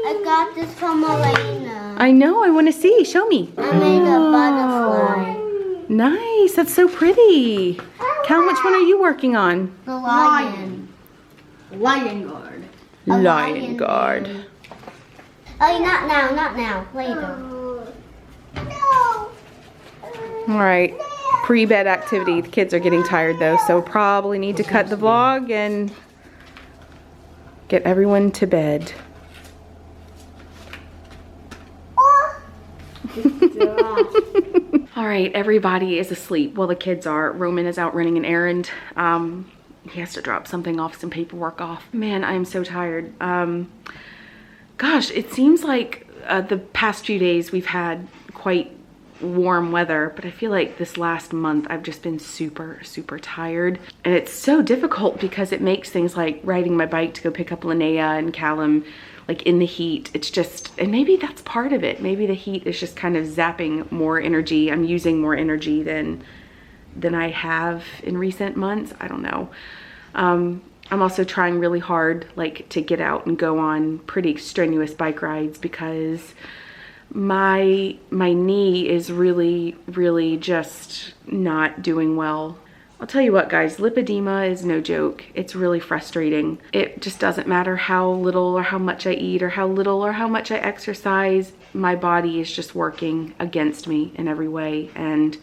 I got this from Elena. I know, I want to see. Show me. I made a butterfly. Nice, that's so pretty. Cal, which one are you working on? The lion. Lion guard. Lion guard. Oh, not now, not now. Later. No. All right, pre-bed activity. The kids are getting tired though, so probably need to cut the vlog and get everyone to bed. All right, everybody is asleep. Well, the kids are. Roman is out running an errand. He has to drop something off, some paperwork off. Man, I am so tired. Gosh, it seems like the past few days we've had quite warm weather, but I feel like this last month I've just been super tired, and it's so difficult because it makes things like riding my bike to go pick up Linnea and Callum like in the heat. It's just, and maybe that's part of it. Maybe the heat is just kind of zapping more energy. I'm using more energy than I have in recent months. I don't know. I'm also trying really hard like to get out and go on pretty strenuous bike rides because my knee is really just not doing well. I'll tell you what, guys, lipedema is no joke. It's really frustrating. It just doesn't matter how little or how much I eat or how little or how much I exercise. My body is just working against me in every way. And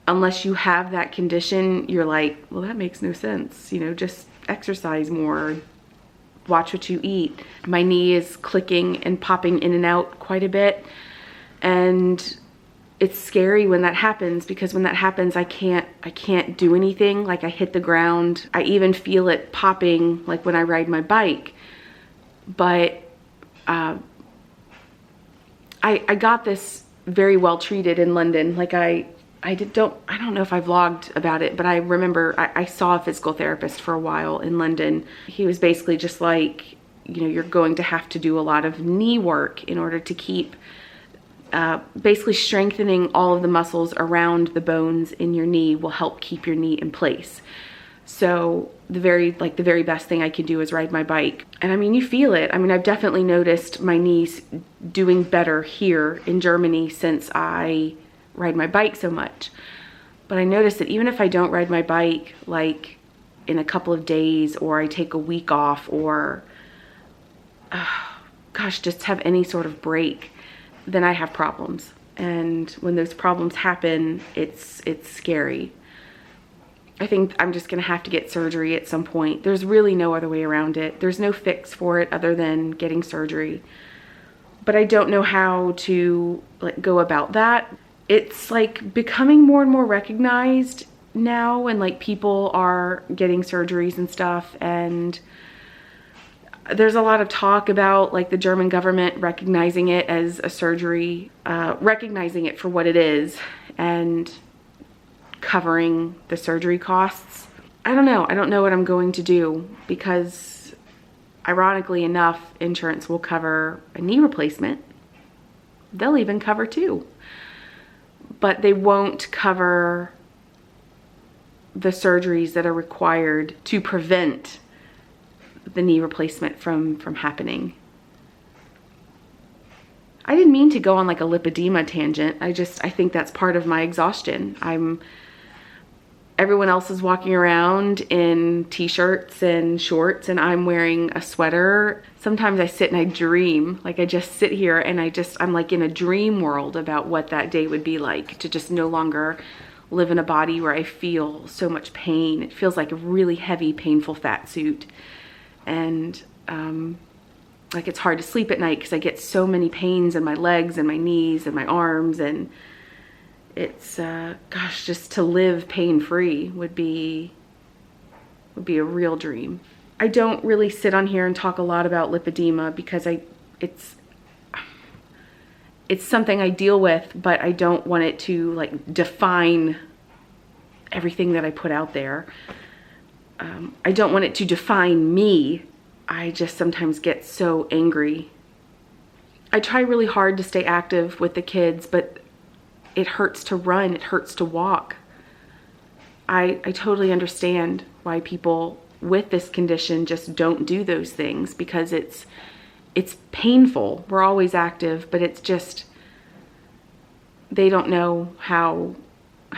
unless you have that condition, you're like, well, that makes no sense. You know, just exercise more, watch what you eat. My knee is clicking and popping in and out quite a bit. And it's scary when that happens, because when that happens, I can't do anything. Like I hit the ground. I even feel it popping like when I ride my bike. But I got this very well treated in London. Like I don't know if I vlogged about it, but I remember I saw a physical therapist for a while in London. He was basically just like, you know, you're going to have to do a lot of knee work in order to keep basically strengthening all of the muscles around the bones in your knee will help keep your knee in place. So the very best thing I can do is ride my bike. And I mean, you feel it. I mean, I've definitely noticed my knees doing better here in Germany since I ride my bike so much. But I noticed that even if I don't ride my bike like in a couple of days, or I take a week off, or gosh, just have any sort of break, then I have problems. And when those problems happen, it's scary. I think I'm just gonna have to get surgery at some point. There's really no other way around it. There's no fix for it other than getting surgery. But I don't know how to like go about that. It's like becoming more and more recognized now, and like people are getting surgeries and stuff, and there's a lot of talk about like the German government recognizing it as a surgery, recognizing it for what it is and covering the surgery costs. I don't know what I'm going to do, because ironically enough, insurance will cover a knee replacement. They'll even cover two, but they won't cover the surgeries that are required to prevent the knee replacement from happening. I didn't mean to go on like a lipedema tangent. I think that's part of my exhaustion. Everyone else is walking around in t-shirts and shorts, and I'm wearing a sweater. Sometimes I sit and I dream. Like I just sit here and I'm like in a dream world about what that day would be like, to just no longer live in a body where I feel so much pain. It feels like a really heavy, painful fat suit. And like it's hard to sleep at night because I get so many pains in my legs and my knees and my arms, and it's gosh, just to live pain-free would be a real dream. I don't really sit on here and talk a lot about lipedema because it's something I deal with, but I don't want it to like define everything that I put out there. I don't want it to define me. I just sometimes get so angry. I try really hard to stay active with the kids, but it hurts to run, it hurts to walk. I totally understand why people with this condition just don't do those things, because it's it's painful. We're always active, but it's just, they don't know how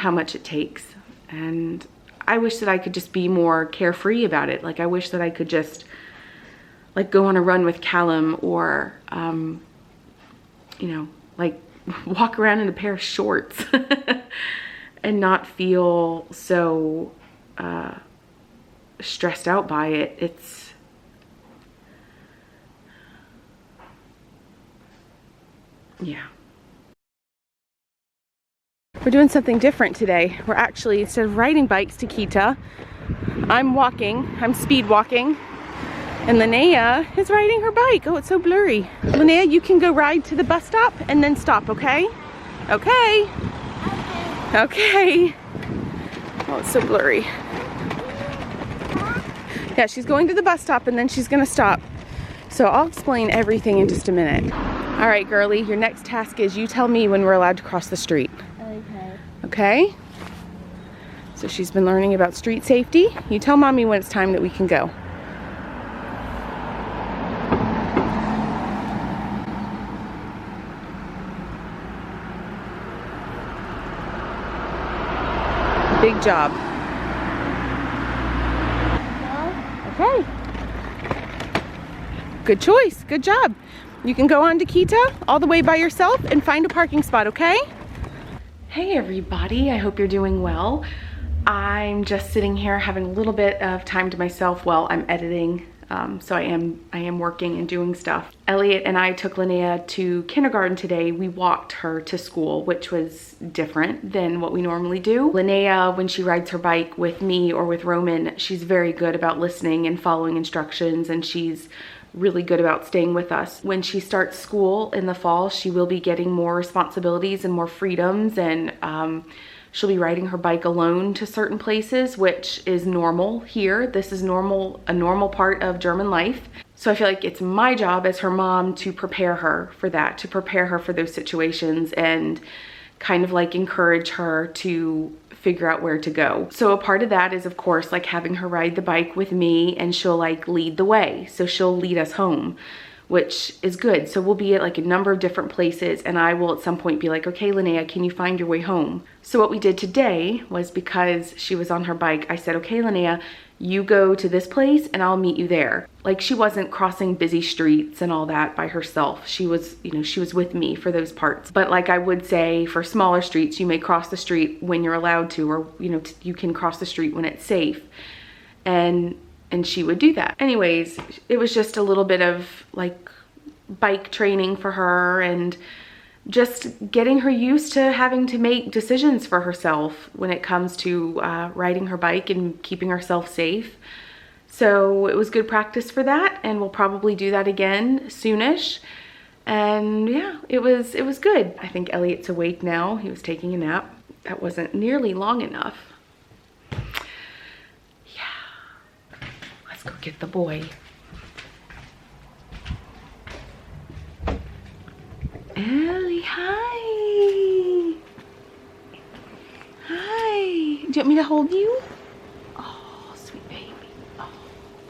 much it takes. And I wish that I could just be more carefree about it. Like, I wish that I could just like go on a run with Callum, or you know, like walk around in a pair of shorts and not feel so stressed out by it. It's, yeah. We're doing something different today. We're actually, instead of riding bikes to Kita, I'm speed walking, and Linnea is riding her bike. Oh, it's so blurry. Linnea, you can go ride to the bus stop and then stop, okay? Okay. Okay. Oh, it's so blurry. Yeah, she's going to the bus stop and then she's gonna stop. So I'll explain everything in just a minute. All right, girlie, your next task is you tell me when we're allowed to cross the street. Okay. Okay? So she's been learning about street safety. You tell mommy when it's time that we can go. Big job. Okay. Good choice. Good job. You can go on to Kita all the way by yourself and find a parking spot, okay? Hey everybody, I hope you're doing well. I'm just sitting here having a little bit of time to myself while I'm editing. So I am working and doing stuff. Elliot and I took Linnea to kindergarten today. We walked her to school, which was different than what we normally do. Linnea, when she rides her bike with me or with Roman, she's very good about listening and following instructions, and she's really good about staying with us. When she starts school in the fall, she will be getting more responsibilities and more freedoms, and she'll be riding her bike alone to certain places, which is normal here. This is normal, a normal part of German life. So I feel like it's my job as her mom to prepare her for that, to prepare her for those situations and kind of like encourage her to figure out where to go. So a part of that is, of course, like having her ride the bike with me, and she'll like lead the way. So she'll lead us home, which is good. So we'll be at like a number of different places, and I will at some point be like, okay, Linnea, can you find your way home? So what we did today was, because she was on her bike, I said, okay, Linnea, you go to this place and I'll meet you there. Like, she wasn't crossing busy streets and all that by herself. She was, you know, she was with me for those parts. But like I would say, for smaller streets, you may cross the street when you're allowed to, or, you know, you can cross the street when it's safe. And she would do that. Anyways, it was just a little bit of like bike training for her, and just getting her used to having to make decisions for herself when it comes to riding her bike and keeping herself safe. So it was good practice for that, and we'll probably do that again soonish. And yeah, it was good. I think Elliot's awake now. He was taking a nap. That wasn't nearly long enough. Yeah. Let's go get the boy. Ellie, hi. Hi. Do you want me to hold you? Oh, sweet baby. Oh,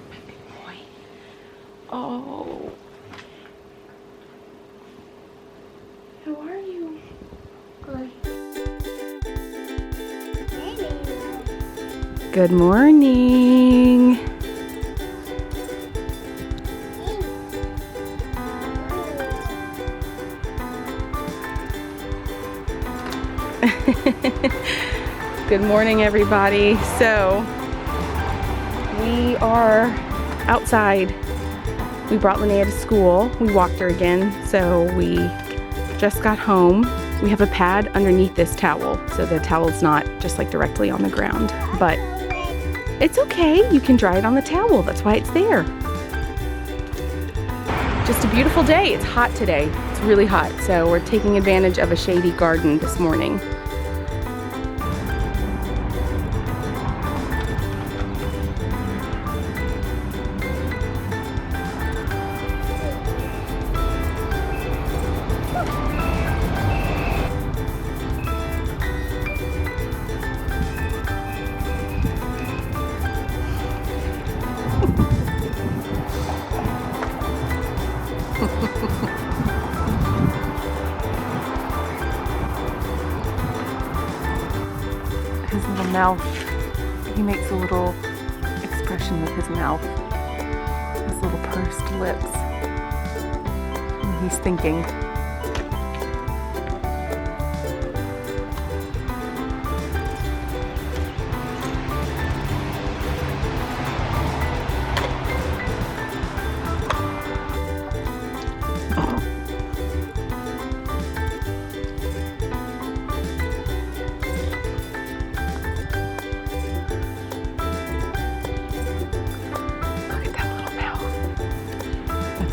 my big boy. Oh. How are you? Good. Good morning. Good morning, everybody. So we are outside. We brought Linnea to school. We walked her again. So we just got home. We have a pad underneath this towel, so the towel's not just like directly on the ground, but it's okay. You can dry it on the towel. That's why it's there. Just a beautiful day. It's hot today. It's really hot. So we're taking advantage of a shady garden this morning. mouth. He makes a little expression with his mouth. His little pursed lips. And he's thinking.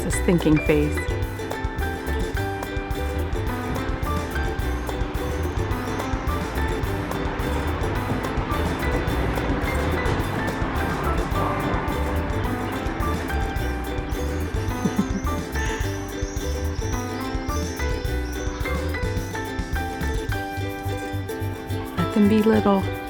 His thinking face. Let them be little.